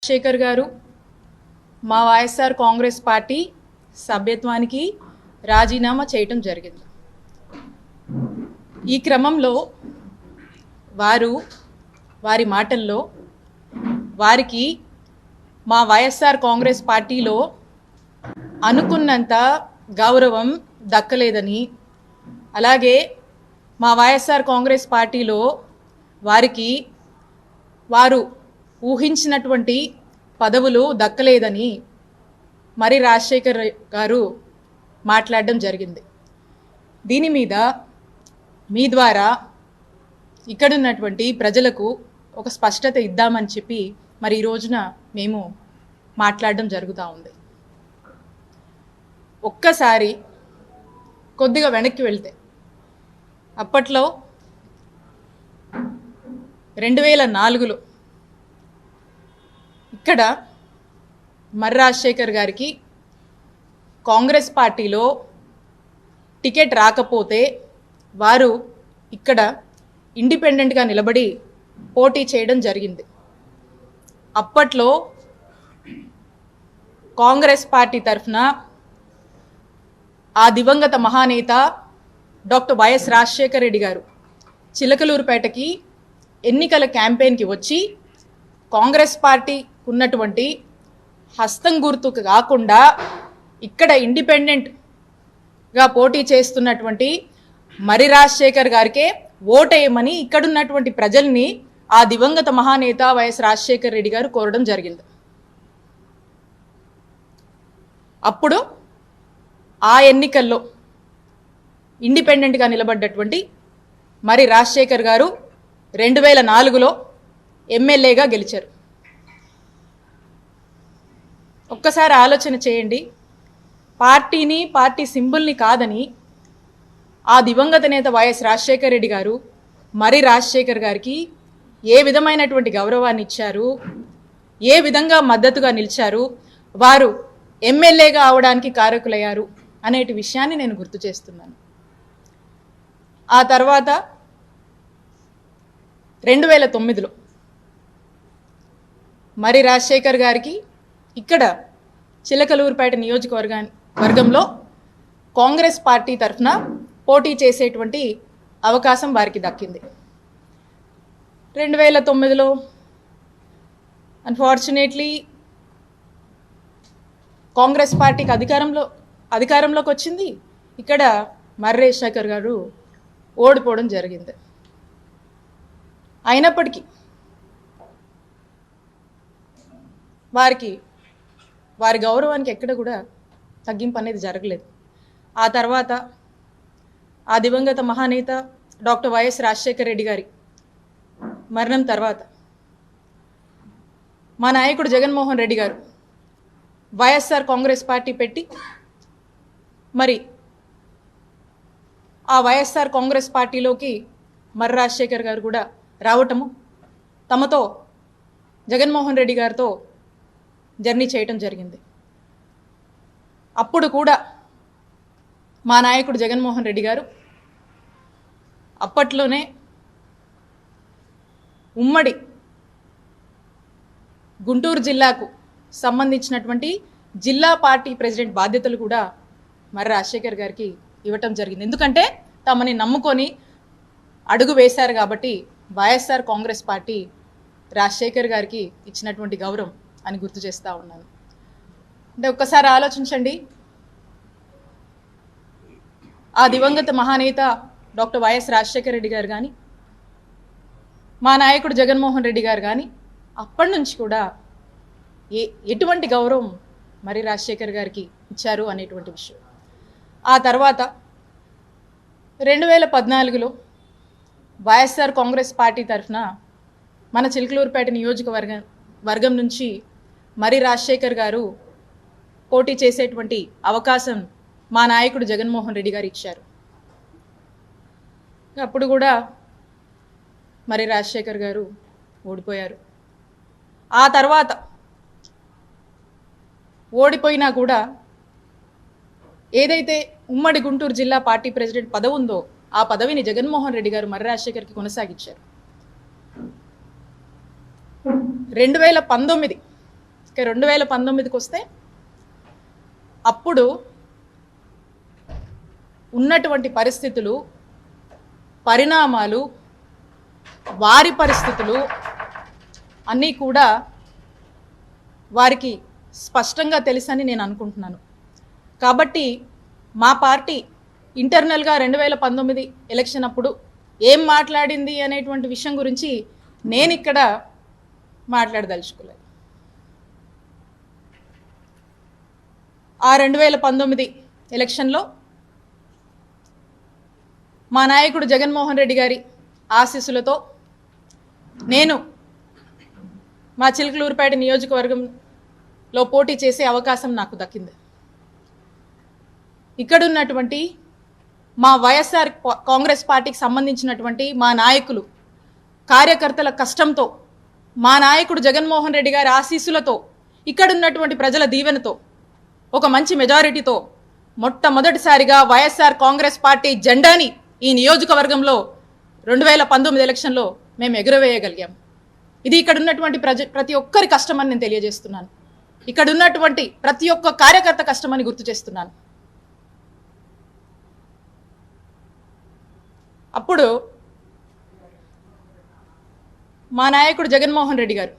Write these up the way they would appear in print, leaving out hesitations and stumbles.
శేఖర్ గారు మా వైఎస్ఆర్ కాంగ్రెస్ పార్టీ సభ్యత్వానికి రాజీనామా చేయటం జరిగింది. ఈ క్రమంలో వారి మాటల్లో వారికి మా వైఎస్ఆర్ కాంగ్రెస్ పార్టీలో అనుకున్నంత గౌరవం దక్కలేదని, అలాగే మా వైఎస్ఆర్ కాంగ్రెస్ పార్టీలో వారు ఊహించినటువంటి పదవులు దక్కలేదని మరి రాజశేఖర్ గారు మాట్లాడడం జరిగింది. దీని మీద మీ ద్వారా ఇక్కడున్నటువంటి ప్రజలకు ఒక స్పష్టత ఇద్దామని చెప్పి మరి ఈ రోజున మేము మాట్లాడడం జరుగుతూ ఉంది. ఒక్కసారి కొద్దిగా వెనక్కి వెళ్తే అప్పట్లో 2004లో ఇక్కడ మర్రి రాజశేఖర్ గారికి కాంగ్రెస్ పార్టీలో టికెట్ రాకపోతే వారు ఇక్కడ ఇండిపెండెంట్గా నిలబడి పోటీ చేయడం జరిగింది. అప్పట్లో కాంగ్రెస్ పార్టీ తరఫున ఆ దివంగత మహానేత డాక్టర్ వైఎస్ రాజశేఖర రెడ్డి గారు చిలకలూరుపేటకి ఎన్నికల క్యాంపెయిన్కి వచ్చి కాంగ్రెస్ పార్టీ ఉన్నటువంటి హస్తం గుర్తుకు కాకుండా ఇక్కడ ఇండిపెండెంట్గా పోటీ చేస్తున్నటువంటి మర్రి రాజశేఖర్ గారికే ఓటేయమని ఇక్కడున్నటువంటి ప్రజల్ని ఆ దివంగత మహానేత వైఎస్ రాజశేఖర రెడ్డి గారు కోరడం జరిగింది. అప్పుడు ఆ ఎన్నికల్లో ఇండిపెండెంట్గా నిలబడ్డటువంటి మర్రి రాజశేఖర్ గారు 2004లో ఎమ్మెల్యేగా గెలిచారు. ఒక్కసారి ఆలోచన చేయండి. పార్టీ సింబల్ని కాదని ఆ దివంగత నేత వైఎస్ రాజశేఖర రెడ్డి గారు మర్రి రాజశేఖర్ గారికి ఏ విధమైనటువంటి గౌరవాన్ని ఇచ్చారు, ఏ విధంగా మద్దతుగా నిలిచారు, వారు ఎమ్మెల్యేగా అవడానికి కారకులయ్యారు అనేటి విషయాన్ని నేను గుర్తు చేస్తున్నాను. ఆ తర్వాత 2009లో మర్రి రాజశేఖర్ గారికి ఇక్కడ చిలకలూరుపేట నియోజకవర్గంలో కాంగ్రెస్ పార్టీ తరఫున పోటీ చేసేటువంటి అవకాశం వారికి దక్కింది. 2009లో అన్ఫార్చునేట్లీ కాంగ్రెస్ పార్టీకి అధికారంలోకి వచ్చింది. ఇక్కడ మర్రి రాజశేఖర్ గారు ఓడిపోవడం జరిగింది. అయినప్పటికీ వారి గౌరవానికి ఎక్కడ కూడా తగ్గింపు అనేది జరగలేదు. ఆ తర్వాత ఆ దివంగత మహానేత డాక్టర్ వైఎస్ రాజశేఖర రెడ్డి గారి మరణం తర్వాత మా నాయకుడు జగన్మోహన్ రెడ్డి గారు వైఎస్ఆర్ కాంగ్రెస్ పార్టీ పెట్టి మరి ఆ వైఎస్ఆర్ కాంగ్రెస్ పార్టీలోకి మర్రి రాజశేఖర్ గారు కూడా రావటము, తమతో జగన్మోహన్ రెడ్డి గారితో జర్నీ చేయటం జరిగింది. అప్పుడు కూడా మా నాయకుడు జగన్మోహన్ రెడ్డి గారు అప్పట్లోనే ఉమ్మడి గుంటూరు జిల్లాకు సంబంధించినటువంటి జిల్లా పార్టీ ప్రెసిడెంట్ బాధ్యతలు కూడా మర్రి రాజశేఖర్ గారికి ఇవ్వటం జరిగింది. ఎందుకంటే తమని నమ్ముకొని అడుగు వేశారు కాబట్టి వైఎస్ఆర్ కాంగ్రెస్ పార్టీ రాజశేఖర్ గారికి ఇచ్చినటువంటి గౌరవం అని గుర్తు చేస్తూ ఉన్నాను. అంటే ఒక్కసారి ఆలోచించండి. ఆ దివంగత మహానేత డాక్టర్ వైఎస్ రాజశేఖర రెడ్డి గారు కానీ మా నాయకుడు జగన్మోహన్ రెడ్డి గారు కానీ అప్పటి నుంచి కూడా ఎటువంటి గౌరవం మర్రి రాజశేఖర్ గారికి ఇచ్చారు అనేటువంటి విషయం. ఆ తర్వాత 2014లో వైఎస్ఆర్ కాంగ్రెస్ పార్టీ తరఫున మన చిలకలూరుపేట నియోజకవర్గం నుంచి మర్రి రాజశేఖర్ గారు పోటీ చేసేటువంటి అవకాశం మా నాయకుడు జగన్మోహన్ రెడ్డి గారు ఇచ్చారు. అప్పుడు కూడా మర్రి రాజశేఖర్ గారు ఓడిపోయారు. ఆ తర్వాత ఓడిపోయినా కూడా ఏదైతే ఉమ్మడి గుంటూరు జిల్లా పార్టీ ప్రెసిడెంట్ పదవి ఉందో ఆ పదవిని జగన్మోహన్ రెడ్డి గారు మర్రి రాజశేఖర్కి కొనసాగించారు. 2019 ఇక 2019కి వస్తే అప్పుడు ఉన్నటువంటి పరిస్థితులు, పరిణామాలు, వారి పరిస్థితులు అన్నీ కూడా వారికి స్పష్టంగా తెలుసని నేను అనుకుంటున్నాను. కాబట్టి మా పార్టీ ఇంటర్నల్గా 2019 ఎలక్షన్ అప్పుడు ఏం మాట్లాడింది అనేటువంటి విషయం గురించి నేను ఇక్కడ మాట్లాడదలుచుకోలేదు. ఆ 2019 ఎలక్షన్లో మా నాయకుడు జగన్మోహన్ రెడ్డి గారి ఆశీస్సులతో నేను మా చిలకలూరుపేట నియోజకవర్గంలో పోటీ చేసే అవకాశం నాకు దక్కింది. ఇక్కడున్నటువంటి మా వైఎస్ఆర్ కాంగ్రెస్ పార్టీకి సంబంధించినటువంటి మా నాయకులు, కార్యకర్తల కష్టంతో, మా నాయకుడు జగన్మోహన్ రెడ్డి గారి ఆశీస్సులతో, ఇక్కడున్నటువంటి ప్రజల దీవెనతో, ఒక మంచి మెజారిటీతో మొట్టమొదటిసారిగా వైఎస్ఆర్ కాంగ్రెస్ పార్టీ జెండాని ఈ నియోజకవర్గంలో 2019 ఎలక్షన్లో మేము ఎగురవేయగలిగాం. ఇది ఇక్కడ ఉన్నటువంటి ప్రతి ఒక్కరి కష్టమని నేను తెలియజేస్తున్నాను. ఇక్కడ ఉన్నటువంటి ప్రతి ఒక్క కార్యకర్త కష్టమని గుర్తు చేస్తున్నాను. అప్పుడు మా నాయకుడు జగన్మోహన్ రెడ్డి గారు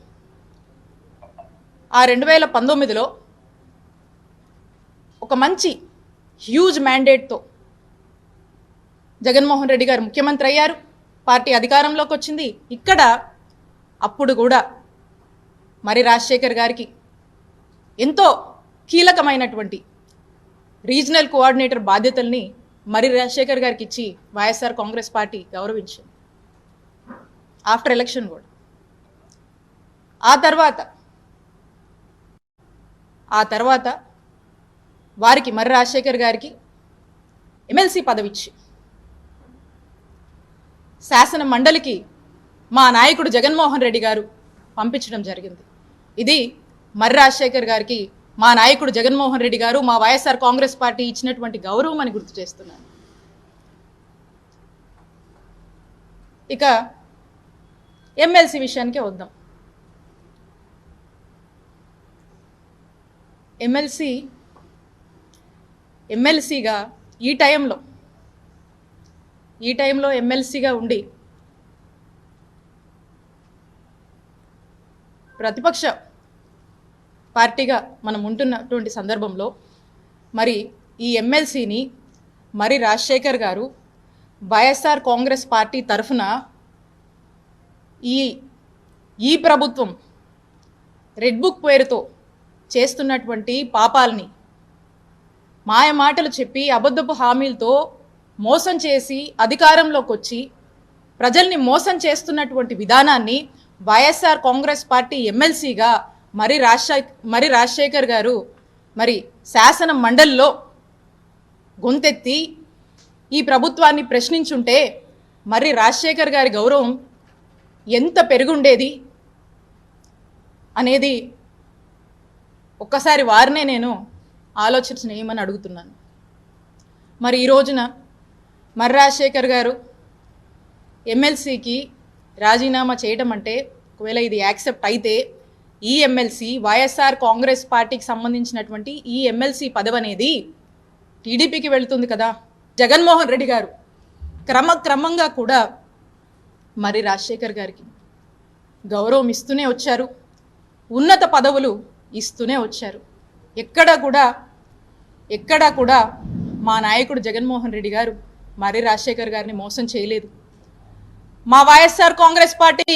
ఆ 2019లో ఒక మంచి హ్యూజ్ మ్యాండేట్తో జగన్మోహన్ రెడ్డి గారు ముఖ్యమంత్రి అయ్యారు, పార్టీ అధికారంలోకి వచ్చింది. ఇక్కడ అప్పుడు కూడా మరి రాజశేఖర్ గారికి ఎంతో కీలకమైనటువంటి రీజనల్ కోఆర్డినేటర్ బాధ్యతల్ని మరి రాజశేఖర్ గారికి ఇచ్చి వైఎస్ఆర్ కాంగ్రెస్ పార్టీ గౌరవించింది ఆఫ్టర్ ఎలక్షన్ కూడా. ఆ తర్వాత వారికి మరి రాజశేఖర్ గారికి ఎమ్మెల్సీ పదవిచ్చి శాసన మండలికి మా నాయకుడు జగన్మోహన్ రెడ్డి గారు పంపించడం జరిగింది. ఇది మరి రాజశేఖర్ గారికి మా నాయకుడు జగన్మోహన్ రెడ్డి గారు, మా వైఎస్ఆర్ కాంగ్రెస్ పార్టీ ఇచ్చినటువంటి గౌరవం అని గుర్తు చేస్తున్నాను. ఇక ఎమ్మెల్సీ విషయానికే వద్దాం. ఎమ్మెల్సీగా ఈ టైంలో ఎమ్మెల్సీగా ఉండి ప్రతిపక్ష పార్టీగా మనం ఉంటున్నటువంటి సందర్భంలో మరి ఈ ఎమ్మెల్సీని మరి రాజశేఖర్ గారు వైఎస్ఆర్ కాంగ్రెస్ పార్టీ తరఫున ఈ ప్రభుత్వం రెడ్ బుక్ పేరుతో చేస్తున్నటువంటి పాపాలని, మాయ మాటలు చెప్పి అబద్ధపు హామీలతో మోసం చేసి అధికారంలోకి వచ్చి ప్రజల్ని మోసం చేస్తున్నటువంటి విధానాన్ని వైఎస్ఆర్ కాంగ్రెస్ పార్టీ ఎమ్మెల్సీగా మరి రాజశేఖర్ గారు మరి శాసన మండలిలో గొంతెత్తి ఈ ప్రభుత్వాన్ని ప్రశ్నించుంటే మరి రాజశేఖర్ గారి గౌరవం ఎంత పెరుగుండేది అనేది ఒక్కసారి వారినే నేను ఆలోచించమని అడుగుతున్నాను. మరి ఈ రోజున మరి రాజశేఖర్ గారు ఎమ్మెల్సీకి రాజీనామా చేయడం అంటే, ఒకవేళ ఇది యాక్సెప్ట్ అయితే ఈ ఎమ్మెల్సీ వైఎస్ఆర్ కాంగ్రెస్ పార్టీకి సంబంధించినటువంటి ఈ ఎమ్మెల్సీ పదవి అనేది టీడీపీకి వెళుతుంది కదా. జగన్మోహన్ రెడ్డి గారు క్రమంగా కూడా మరి రాజశేఖర్ గారికి గౌరవం ఇస్తూనే వచ్చారు, ఉన్నత పదవులు ఇస్తూనే వచ్చారు. ఎక్కడా కూడా మా నాయకుడు జగన్మోహన్ రెడ్డి గారు మరి రాజశేఖర్ గారిని మోసం చేయలేదు. మా వైఎస్ఆర్ కాంగ్రెస్ పార్టీ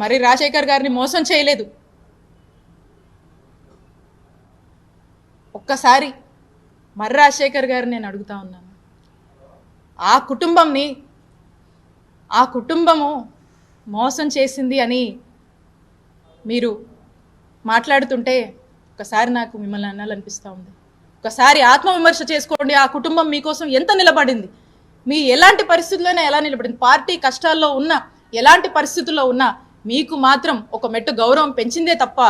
మరి రాజశేఖర్ గారిని మోసం చేయలేదు. ఒక్కసారి మరి రాజశేఖర్ గారిని నేను అడుగుతా ఉన్నాను, ఆ కుటుంబము మోసం చేసింది అని మీరు మాట్లాడుతుంటే ఒకసారి నాకు మిమ్మల్ని అనాలనిపిస్తూ ఉంది. ఒకసారి ఆత్మవిమర్శ చేసుకోండి. ఆ కుటుంబం మీకోసం ఎంత నిలబడింది, మీ ఎలాంటి పరిస్థితుల్లోనే ఎలా నిలబడింది, పార్టీ కష్టాల్లో ఉన్నా ఎలాంటి పరిస్థితుల్లో ఉన్నా మీకు మాత్రం ఒక మెట్టు గౌరవం పెంచిందే తప్ప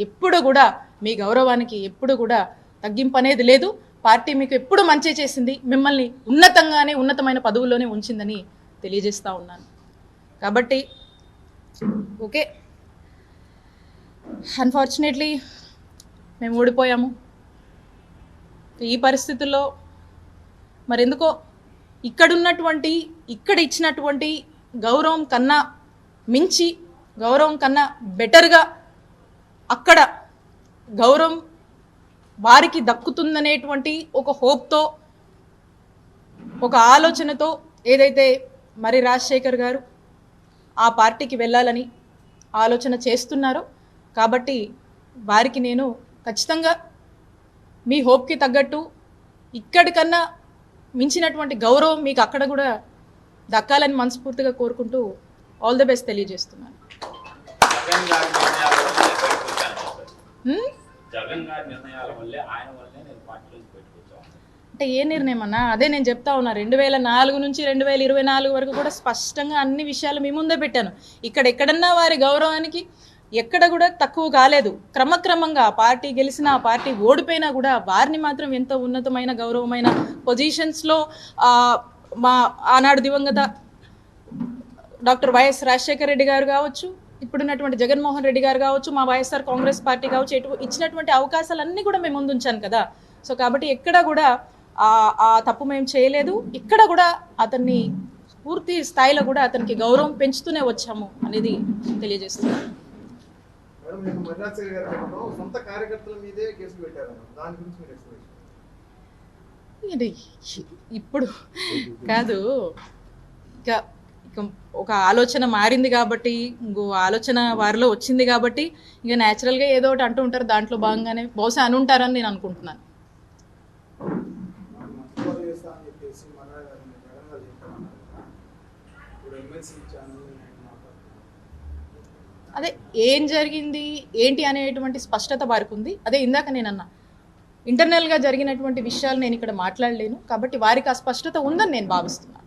ఎప్పుడు కూడా మీ గౌరవానికి ఎప్పుడు కూడా తగ్గింపు అనేది లేదు. పార్టీ మీకు ఎప్పుడు మంచి చేసింది, మిమ్మల్ని ఉన్నతమైన పదవుల్లోనే ఉంచిందని తెలియజేస్తూ ఉన్నాను. కాబట్టి ఓకే, అన్ఫార్చునేట్లీ మేము ఓడిపోయాము. ఈ పరిస్థితుల్లో మరెందుకో ఇక్కడ ఇచ్చినటువంటి గౌరవం కన్నా మించి, గౌరవం కన్నా బెటర్గా అక్కడ గౌరవం వారికి దక్కుతుందనేటువంటి ఒక హోప్తో, ఒక ఆలోచనతో ఏదైతే మరి రాజశేఖర్ గారు ఆ పార్టీకి వెళ్ళాలని ఆలోచన చేస్తున్నారో, కాబట్టి వారికి నేను ఖచ్చితంగా మీ హోప్కి తగ్గట్టు ఇక్కడికన్నా మించినటువంటి గౌరవం మీకు అక్కడ కూడా దక్కాలని మనస్ఫూర్తిగా కోరుకుంటూ ఆల్ ది బెస్ట్ తెలియజేస్తున్నాను. అంటే ఏ నిర్ణయం అన్నా, అదే నేను చెప్తా ఉన్నా. 2004 నుంచి 2024 వరకు కూడా స్పష్టంగా అన్ని విషయాలు మీ ముందే పెట్టాను. ఎక్కడన్నా వారి గౌరవానికి ఎక్కడ కూడా తక్కువ కాలేదు. క్రమక్రమంగా పార్టీ గెలిచినా, పార్టీ ఓడిపోయినా కూడా వారిని మాత్రం ఎంతో ఉన్నతమైన గౌరవమైన పొజిషన్స్లో మా ఆనాడు దివంగత డాక్టర్ వైఎస్ రాజశేఖర రెడ్డి గారు కావచ్చు, ఇప్పుడున్నటువంటి జగన్మోహన్ రెడ్డి గారు కావచ్చు, మా వైఎస్ఆర్ కాంగ్రెస్ పార్టీ కావచ్చు, ఇచ్చినటువంటి అవకాశాలన్నీ కూడా మేము ముందు ఉంచాను కదా. సో కాబట్టి ఎక్కడ కూడా ఆ తప్పు మేము చేయలేదు. ఇక్కడ కూడా అతన్ని పూర్తి స్థాయిలో కూడా అతనికి గౌరవం పెంచుతూనే వచ్చాము అనేది తెలియజేస్తున్నాను. ఇప్పుడు కాదు, ఇక ఒక ఆలోచన మారింది కాబట్టి, ఇంకో ఆలోచన వారిలో వచ్చింది కాబట్టి ఇక న్యాచురల్గా ఏదో ఒకటి అంటూ ఉంటారు. దాంట్లో భాగంగానే బహుశా అని ఉంటారని నేను అనుకుంటున్నాను. అదే ఏం జరిగింది ఏంటి అనేటువంటి స్పష్టత వారికి ఉంది. అదే ఇందాక నేను అన్నా, ఇంటర్నల్గా జరిగినటువంటి విషయాలు నేను ఇక్కడ మాట్లాడలేను కాబట్టి వారికి ఆ స్పష్టత ఉందని నేను భావిస్తున్నాను.